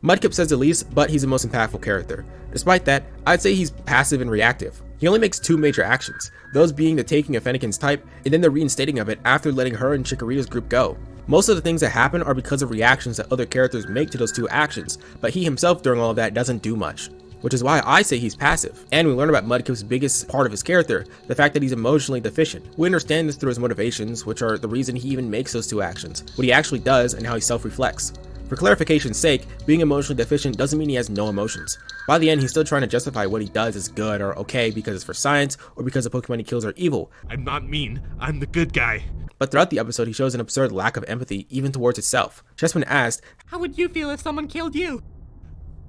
Mudkip says the least, but he's the most impactful character. Despite that, I'd say he's passive and reactive. He only makes two major actions, those being the taking of Fennekin's type and then the reinstating of it after letting her and Chikorita's group go. Most of the things that happen are because of reactions that other characters make to those two actions, but he himself during all of that doesn't do much. Which is why I say he's passive. And we learn about Mudkip's biggest part of his character, the fact that he's emotionally deficient. We understand this through his motivations, which are the reason he even makes those two actions, what he actually does, and how he self-reflects. For clarification's sake, being emotionally deficient doesn't mean he has no emotions. By the end, he's still trying to justify what he does as good or okay because it's for science or because the Pokemon he kills are evil. I'm not mean, I'm the good guy. But throughout the episode, he shows an absurd lack of empathy even towards itself. Chessman asked, "How would you feel if someone killed you?"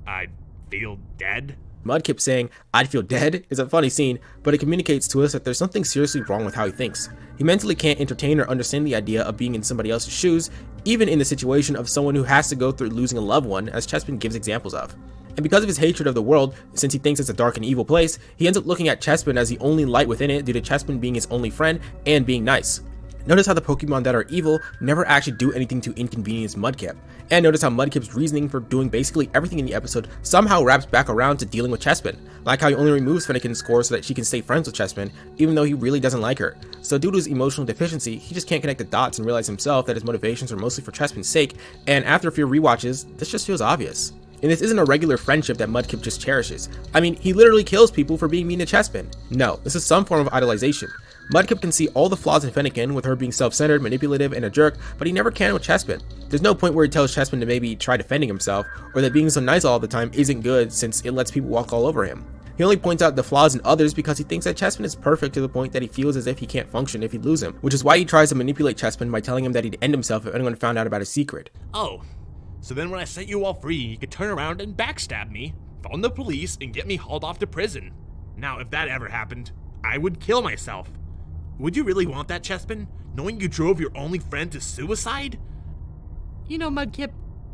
I'd feel dead. Mudkip saying, "I'd feel dead" is a funny scene, but it communicates to us that there's something seriously wrong with how he thinks. He mentally can't entertain or understand the idea of being in somebody else's shoes, even in the situation of someone who has to go through losing a loved one, as Chessman gives examples of. And because of his hatred of the world, since he thinks it's a dark and evil place, he ends up looking at Chessman as the only light within it due to Chessman being his only friend and being nice. Notice how the Pokemon that are evil never actually do anything to inconvenience Mudkip. And notice how Mudkip's reasoning for doing basically everything in the episode somehow wraps back around to dealing with Chessman. Like how he only removes Fennekin's score so that she can stay friends with Chessman, even though he really doesn't like her. So due to his emotional deficiency, he just can't connect the dots and realize himself that his motivations are mostly for Chessman's sake, and after a few rewatches, this just feels obvious. And this isn't a regular friendship that Mudkip just cherishes. I mean, he literally kills people for being mean to Chessman. No, this is some form of idolization. Mudkip can see all the flaws in Fennekin, with her being self-centered, manipulative, and a jerk, but he never can with Chessman. There's no point where he tells Chessman to maybe try defending himself, or that being so nice all the time isn't good since it lets people walk all over him. He only points out the flaws in others because he thinks that Chessman is perfect to the point that he feels as if he can't function if he lose him, which is why he tries to manipulate Chessman by telling him that he'd end himself if anyone found out about his secret. Oh, so then when I set you all free, you could turn around and backstab me, phone the police, and get me hauled off to prison. Now, if that ever happened, I would kill myself. Would you really want that, Chessman? Knowing you drove your only friend to suicide? You know, Mudkip,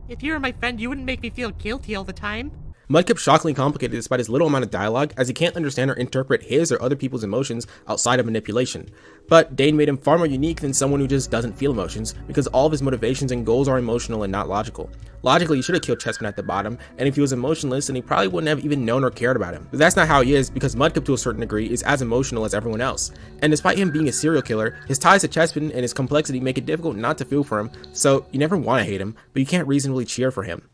if you were my friend, you wouldn't make me feel guilty all the time. Mudkip's shockingly complicated despite his little amount of dialogue, as he can't understand or interpret his or other people's emotions outside of manipulation. But Dane made him far more unique than someone who just doesn't feel emotions, because all of his motivations and goals are emotional and not logical. Logically, he should have killed Chessman at the bottom, and if he was emotionless, then he probably wouldn't have even known or cared about him. But that's not how he is, because Mudkip to a certain degree is as emotional as everyone else. And despite him being a serial killer, his ties to Chessman and his complexity make it difficult not to feel for him, so you never want to hate him, but you can't reasonably cheer for him.